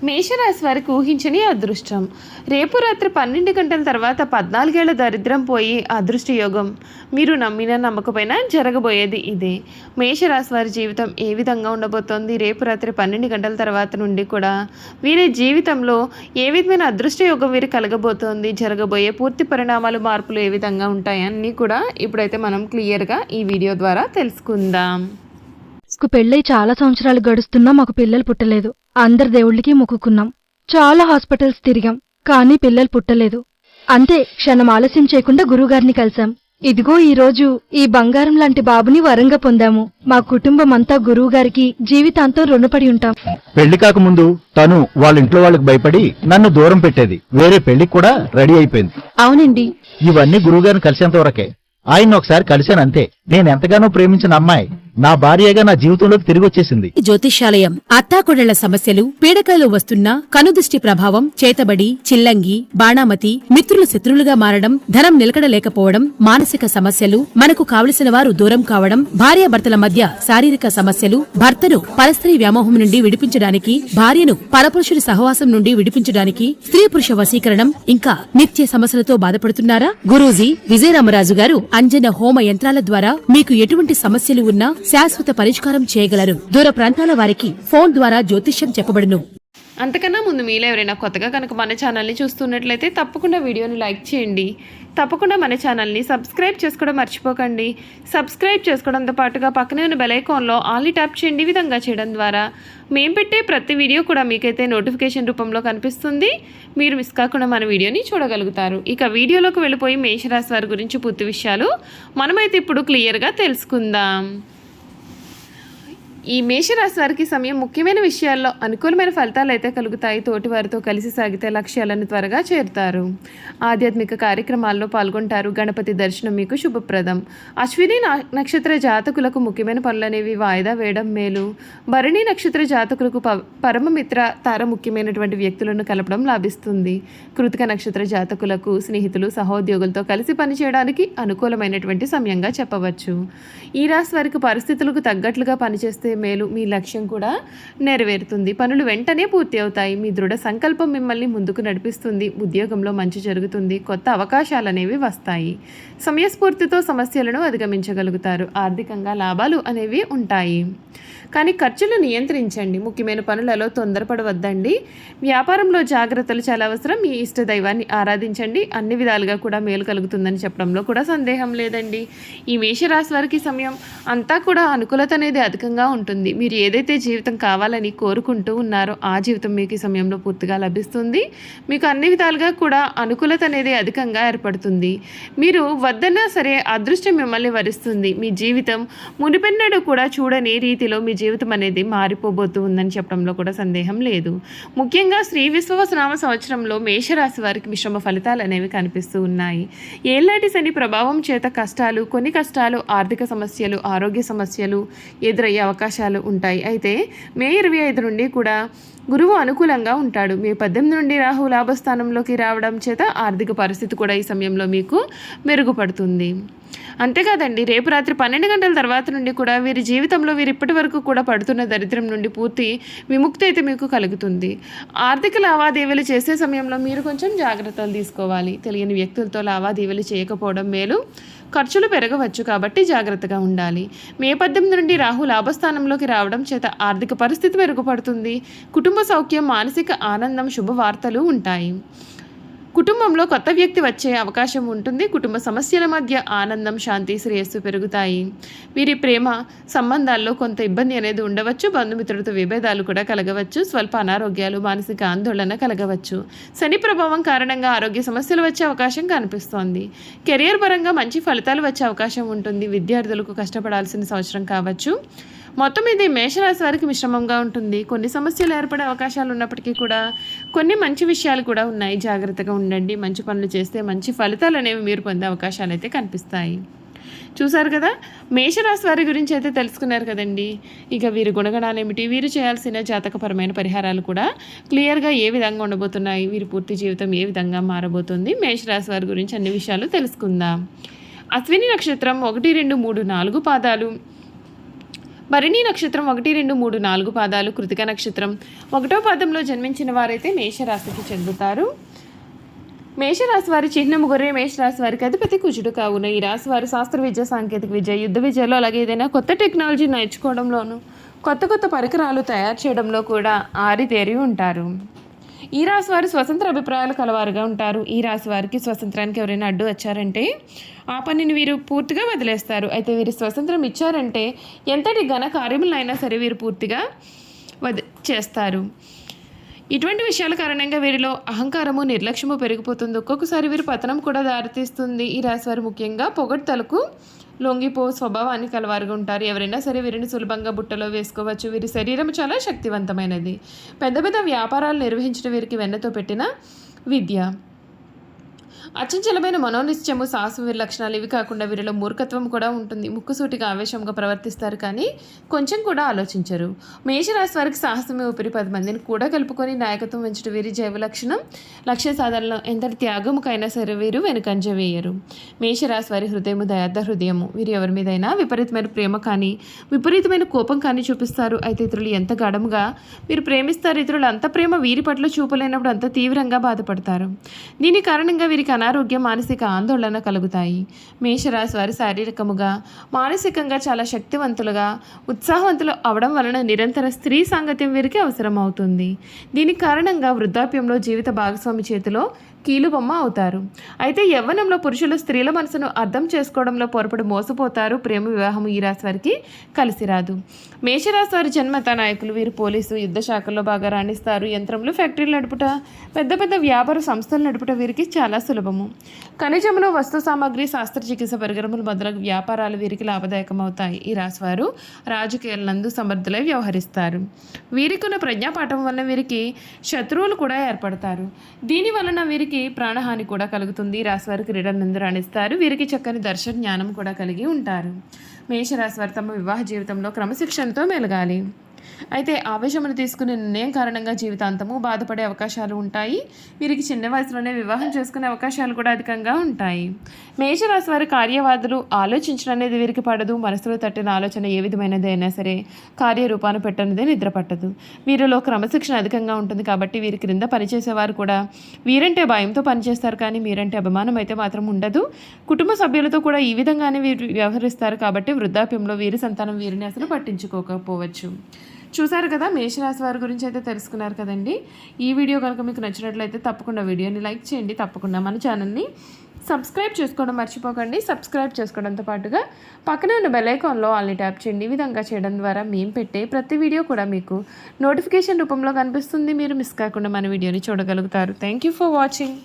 మేషరాశి వారికి ఊహించని అదృష్టం. రేపు రాత్రి 12 గంటల తర్వాత 14 ఏళ్ల దరిద్రం పోయి అదృష్ట యోగం. మీరు నమ్మినా నమ్మకపోయినా జరగబోయేది ఇదే. మేషరాశి వారి జీవితం ఏ విధంగా ఉండబోతోంది? రేపు రాత్రి 12 గంటల తర్వాత నుండి కూడా వీరి జీవితంలో ఏ విధమైన అదృష్ట యోగం వీరి కలగబోతోంది? జరగబోయే పూర్తి పరిణామాలు, మార్పులు ఏ విధంగా ఉంటాయి అన్నీ కూడా ఇప్పుడైతే మనం క్లియర్గా ఈ వీడియో ద్వారా తెలుసుకుందాం. పెళ్ళై చాలా సంవత్సరాలు గడుస్తున్నా మాకు పిల్లలు పుట్టలేదు. అందరి దేవుళ్ళకి మొక్కుకున్నాం. చాలా హాస్పిటల్స్ తిరిగాం, కానీ పిల్లలు పుట్టలేదు. అంతే, క్షణం ఆలస్యం చేయకుండా గురువుగారిని కలిశాం. ఇదిగో ఈ రోజు ఈ బంగారం లాంటి బాబుని వరంగా పొందాము. మా కుటుంబం అంతా గురువుగారికి జీవితాంతం రుణపడి ఉంటాం. పెళ్లి కాకముందు తను వాళ్ళ ఇంట్లో వాళ్ళకి భయపడి నన్ను దూరం పెట్టేది. వేరే పెళ్లికి కూడా రెడీ అయిపోయింది. అవునండి, ఇవన్నీ గురువుగారిని కలిసేంత వరకే. ఆయన ఒకసారి కలిశానంతే. నేనెంతగానో ప్రేమించిన అమ్మాయి నా భార్యగా నా జీవితంలోకి తిరిగి వచ్చేసింది. జ్యోతిష్యాలయం అత్తాకొడళ్ల సమస్యలు, పీడకలు వస్తున్నా, కనుదృష్టి ప్రభావం, చేతబడి, చిల్లంగి, బాణామతి, మిత్రులు శత్రులుగా మారడం, ధనం నిలకడలేకపోవడం, మానసిక సమస్యలు, మనకు కావలసిన వారు దూరం కావడం, భార్యాభర్తల మధ్య శారీరక సమస్యలు, భర్తను పరస్త్రీ వ్యామోహం నుండి విడిపించడానికి, భార్యను పరపురుషుడి సహవాసం నుండి విడిపించడానికి, స్త్రీ పురుష వశీకరణం, ఇంకా నిత్య సమస్యలతో బాధపడుతున్నారా? గురూజీ విజయరామరాజు గారు అంజన హోమ యంత్రాల ద్వారా మీకు ఎటువంటి సమస్యలు ఉన్నా శాశ్వత పరిష్కారం చేయగలరు. దూర ప్రాంతాల వారికి ఫోన్ ద్వారా జ్యోతిష్యం చెప్పబడును. అంతకన్నా ముందు మీలో ఎవరైనా కొత్తగా కనుక మన ఛానల్ని చూస్తున్నట్లయితే తప్పకుండా వీడియోని లైక్ చేయండి. తప్పకుండా మన ఛానల్ని సబ్స్క్రైబ్ చేసుకోవడం మర్చిపోకండి. సబ్స్క్రైబ్ చేసుకోవడంతో పాటుగా పక్కనే ఉన్న బెల్ ఐకాన్లో ఆల్ని ట్యాప్ చేయండి. ఈ విధంగా చేయడం ద్వారా మేము పెట్టే ప్రతి వీడియో కూడా మీకైతే నోటిఫికేషన్ రూపంలో కనిపిస్తుంది. మీరు మిస్ కాకుండా మన వీడియోని చూడగలుగుతారు. ఇక వీడియోలోకి వెళ్ళిపోయి మేషరాశి వారి గురించి పూర్తి విషయాలు మనమైతే ఇప్పుడు క్లియర్గా తెలుసుకుందాం. ఈ మేషరాశి వారికి సమయం ముఖ్యమైన విషయాల్లో అనుకూలమైన ఫలితాలు అయితే కలుగుతాయి. తోటి వారితో కలిసి సాగితే లక్ష్యాలను త్వరగా చేరుతారు. ఆధ్యాత్మిక కార్యక్రమాల్లో పాల్గొంటారు. గణపతి దర్శనం మీకు శుభప్రదం. అశ్విని నక్షత్ర జాతకులకు ముఖ్యమైన పనులు అనేవి వాయిదా వేయడం మేలు. భరణి నక్షత్ర జాతకులకు పరమమిత్ర తార ముఖ్యమైనటువంటి వ్యక్తులను కలపడం లాభిస్తుంది. కృతిక నక్షత్ర జాతకులకు స్నేహితులు, సహోద్యోగులతో కలిసి పనిచేయడానికి అనుకూలమైనటువంటి సమయంగా చెప్పవచ్చు. ఈ రాశి వారికి పరిస్థితులకు తగ్గట్లుగా పనిచేస్తే మేలు. మీ లక్ష్యం కూడా నెరవేరుతుంది. పనులు వెంటనే పూర్తి అవుతాయి. మీ దృఢ సంకల్పం మిమ్మల్ని ముందుకు నడిపిస్తుంది. ఉద్యోగంలో మంచి జరుగుతుంది. కొత్త అవకాశాలు అనేవి వస్తాయి. సమయస్ఫూర్తితో సమస్యలను అధిగమించగలుగుతారు. ఆర్థికంగా లాభాలు అనేవి ఉంటాయి. కానీ ఖర్చులు నియంత్రించండి. ముఖ్యమైన పనులలో తొందరపడవద్దండి. వ్యాపారంలో జాగ్రత్తలు చాలా అవసరం. మీ ఇష్ట దైవాన్ని ఆరాధించండి. అన్ని విధాలుగా కూడా మేలు కలుగుతుందని చెప్పడంలో కూడా సందేహం లేదండి. ఈ మేషరాశి వారికి సమయం అంతా కూడా అనుకూలత అనేది అధికంగా ఉంటుంది. మీరు ఏదైతే జీవితం కావాలని కోరుకుంటూ ఉన్నారో ఆ జీవితం మీకు ఈ సమయంలో పూర్తిగా లభిస్తుంది. మీకు అన్ని విధాలుగా కూడా అనుకూలత అనేది అధికంగా ఏర్పడుతుంది. మీరు వద్దన్నా సరే అదృష్టం మిమ్మల్ని వరిస్తుంది. మీ జీవితం మునిపెన్నడూ కూడా చూడని రీతిలో మీ జీవితం అనేది మారిపోబోతూ ఉందని చెప్పడంలో కూడా సందేహం లేదు. ముఖ్యంగా శ్రీ విశ్వవసనామ సంవత్సరంలో మేషరాశి వారికి మిశ్రమ ఫలితాలు అనేవి కనిపిస్తూ ఉన్నాయి. ఏళ్నాటి శని ప్రభావం చేత కొన్ని కష్టాలు, ఆర్థిక సమస్యలు, ఆరోగ్య సమస్యలు ఎదురయ్యే అవకాశాలు ఉంటాయి. అయితే మే 25 నుండి కూడా గురువు అనుకూలంగా ఉంటాడు. మే 18 నుండి రాహు లాభస్థానంలోకి రావడం చేత ఆర్థిక పరిస్థితి కూడా ఈ సమయంలో మీకు మెరుగుపడుతుంది. అంతేకాదండి, రేపు రాత్రి 12 గంటల తర్వాత నుండి కూడా వీరి జీవితంలో వీరు ఇప్పటి వరకు కూడా పడుతున్న దరిద్రం నుండి పూర్తి విముక్తి అయితే మీకు కలుగుతుంది. ఆర్థిక లావాదేవీలు చేసే సమయంలో మీరు కొంచెం జాగ్రత్తలు తీసుకోవాలి. తెలియని వ్యక్తులతో లావాదేవీలు చేయకపోవడం మేలు. ఖర్చులు పెరగవచ్చు కాబట్టి జాగ్రత్తగా ఉండాలి. మే 18 నుండి రాహు లాభస్థానంలోకి రావడం చేత ఆర్థిక పరిస్థితి మెరుగుపడుతుంది. కుటుంబ సౌఖ్యం, మానసిక ఆనందం, శుభవార్తలు ఉంటాయి. కుటుంబంలో కొత్త వ్యక్తి వచ్చే అవకాశం ఉంటుంది. కుటుంబ సమస్యల మధ్య ఆనందం, శాంతి, శ్రేయస్సు పెరుగుతాయి. వీరి ప్రేమ సంబంధాల్లో కొంత ఇబ్బంది అనేది ఉండవచ్చు. బంధుమిత్రులతో విభేదాలు కూడా కలగవచ్చు. స్వల్ప అనారోగ్యాలు, మానసిక ఆందోళన కలగవచ్చు. శని ప్రభావం కారణంగా ఆరోగ్య సమస్యలు వచ్చే అవకాశం కనిపిస్తోంది. కెరియర్ పరంగా మంచి ఫలితాలు వచ్చే అవకాశం ఉంటుంది. విద్యార్థులకు కష్టపడాల్సిన సంవత్సరం కావచ్చు. మొత్తం ఇది మేషరాశి వారికి మిశ్రమంగా ఉంటుంది. కొన్ని సమస్యలు ఏర్పడే అవకాశాలు ఉన్నప్పటికీ కూడా కొన్ని మంచి విషయాలు కూడా ఉన్నాయి. జాగ్రత్తగా ఉండండి. మంచి పనులు చేస్తే మంచి ఫలితాలు అనేవి మీరు పొందే అవకాశాలు అయితే కనిపిస్తాయి. చూసారు కదా, మేషరాశి వారి గురించి అయితే తెలుసుకున్నారు కదండి. ఇక వీరి గుణగణాలు ఏమిటి, వీరు చేయాల్సిన జాతకపరమైన పరిహారాలు కూడా క్లియర్గా ఏ విధంగా ఉండబోతున్నాయి, వీరి పూర్తి జీవితం ఏ విధంగా మారబోతుంది, మేషరాశి వారి గురించి అన్ని విషయాలు తెలుసుకుందాం. అశ్విని నక్షత్రం 1, 2, 3, 4 పాదాలు, భరణి నక్షత్రం 1, 2, 3, 4 పాదాలు, కృతిక నక్షత్రం 1వ పాదంలో జన్మించిన వారైతే మేషరాశికి చెందుతారు. మేషరాశి వారి చిహ్నము గొర్రె. మేషరాశి వారికి అధిపతి కుజుడు కావున ఈ రాశి వారు శాస్త్ర విద్య, సాంకేతిక విద్య, యుద్ధ విద్యలో, అలాగే ఏదైనా కొత్త టెక్నాలజీ నేర్చుకోవడంలోనూ, కొత్త పరికరాలు తయారు చేయడంలో కూడా ఆరితేరి ఉంటారు. ఈ రాశి వారు స్వతంత్ర అభిప్రాయాలు కలవారుగా ఉంటారు. ఈ రాశి వారికి స్వతంత్రానికి ఎవరైనా అడ్డు వచ్చారంటే ఆ పనిని వీరు పూర్తిగా వదిలేస్తారు. అయితే వీరు స్వతంత్రం ఇచ్చారంటే ఎంతటి ఘన కార్యములైనా సరే వీరు పూర్తిగా చేస్తారు. ఇటువంటి విషయాల కారణంగా వీరిలో అహంకారము, నిర్లక్ష్యము పెరిగిపోతుంది. ఒక్కొక్కసారి వీరి పతనం కూడా దారితీస్తుంది. ఈ రాశి వారు ముఖ్యంగా పొగడ్తలకు లొంగిపో స్వభావాన్ని కలవారుగా ఉంటారు. ఎవరైనా సరే వీరిని సులభంగా బుట్టలో వేసుకోవచ్చు. వీరి శరీరం చాలా శక్తివంతమైనది. పెద్ద వ్యాపారాలు నిర్వహించడం వీరికి వెన్నతో పెట్టిన విద్య. అచంచలమైన మనోనిశ్చయము, సాహసం వీరి లక్షణాలు. ఇవి కాకుండా వీరిలో మూర్ఖత్వం కూడా ఉంటుంది. ముక్కుసూటిగా ఆవేశంగా ప్రవర్తిస్తారు, కానీ కొంచెం కూడా ఆలోచించరు. మేషరాశి వారికి సాహసమే ఊపిరి. 10 మందిని కూడా కలుపుకొని నాయకత్వం పెంచడం వీరి జైవ లక్షణం. లక్ష్య సాధనలో ఎంతటి త్యాగముకైనా సరే వీరు వెనుకంజ వేయరు. మేషరాశి వారి హృదయము దయార్థ హృదయము. వీరు ఎవరి మీదైనా విపరీతమైన ప్రేమ కానీ, విపరీతమైన కోపం కానీ చూపిస్తారు. అయితే ఇతరులు ఎంత గాఢముగా వీరు ప్రేమిస్తారు. ఇతరులు అంత ప్రేమ వీరి పట్ల చూపలేనప్పుడు అంత తీవ్రంగా బాధపడతారు. దీని కారణంగా వీరికి అనారోగ్యం, మానసిక ఆందోళన కలుగుతాయి. మేషరాశి వారి శారీరకముగా, మానసికంగా చాలా శక్తివంతులుగా, ఉత్సాహవంతులు అవడం వలన నిరంతర స్త్రీ సాంగత్యం వీరికి అవసరం అవుతుంది. దీని కారణంగా వృద్ధాప్యంలో జీవిత భాగస్వామి చేతిలో కీలుబొమ్మ అవుతారు. అయితే యవ్వనంలో పురుషులు స్త్రీల మనసును అర్థం చేసుకోవడంలో పొరపడి మోసపోతారు. ప్రేమ వివాహము ఈ రాశి వారికి కలిసి రాదు. మేషరాశి వారి జన్మత నాయకులు. వీరు పోలీసు, యుద్ధ శాఖల్లో బాగా రాణిస్తారు. యంత్రములు, ఫ్యాక్టరీలు నడుపుట, పెద్ద వ్యాపార సంస్థలు నడుపుట వీరికి చాలా సులభము. ఖనిజములు, వస్తు సామాగ్రి, శస్త్రచికిత్స పరికరములు మొదలగు వ్యాపారాలు వీరికి లాభదాయకం అవుతాయి. ఈ రాశి వారు రాజకీయాలందు సమర్థులై వ్యవహరిస్తారు. వీరికి ఉన్న ప్రజ్ఞాపాఠం వలన వీరికి శత్రువులు కూడా ఏర్పడతారు. దీని వలన వీరికి ప్రాణహాని కూడా కలుగుతుంది. రాశివారు క్రీడలందు రాణిస్తారు. వీరికి చక్కని దర్శన జ్ఞానం కూడా కలిగి ఉంటారు. మేషరాశి వారు తమ వివాహ జీవితంలో క్రమశిక్షణతో మెలగాలి. అయితే ఆవేశమును తీసుకునే నిర్ణయం కారణంగా జీవితాంతము బాధపడే అవకాశాలు ఉంటాయి. వీరికి చిన్న వయసులోనే వివాహం చేసుకునే అవకాశాలు కూడా అధికంగా ఉంటాయి. మేషరాశి వారి కార్యవాదులు. ఆలోచించడం అనేది వీరికి పడదు. మనసులో తట్టిన ఆలోచన ఏ విధమైనది అయినా సరే కార్యరూపాన్ని పెట్టనిదే నిద్ర పట్టదు. వీరిలో క్రమశిక్షణ అధికంగా ఉంటుంది కాబట్టి వీరి క్రింద పనిచేసేవారు కూడా వీరంటే భయంతో పనిచేస్తారు, కానీ మీరంటే అభిమానం అయితే మాత్రం ఉండదు. కుటుంబ సభ్యులతో కూడా ఈ విధంగానే వీరు వ్యవహరిస్తారు కాబట్టి వృద్ధాప్యంలో వీరి సంతానం వీరిని అసలు పట్టించుకోకపోవచ్చు. చూసారు కదా, మేషరాశి వారి గురించి అయితే తెలుసుకున్నారు కదండి. ఈ వీడియో కనుక మీకు నచ్చినట్లయితే తప్పకుండా వీడియోని లైక్ చేయండి. తప్పకుండా మన ఛానల్ని సబ్స్క్రైబ్ చేసుకోవడం మర్చిపోకండి. సబ్స్క్రైబ్ చేసుకోవడంతో పాటుగా పక్కనే ఉన్న బెల్ ఐకాన్లో ఆల్ని ట్యాప్ చేయండి. ఈ విధంగా చేయడం ద్వారా మేము పెట్టే ప్రతి వీడియో కూడా మీకు నోటిఫికేషన్ రూపంలో కనిపిస్తుంది. మీరు మిస్ కాకుండా మన వీడియోని చూడగలుగుతారు. Thank you for watching.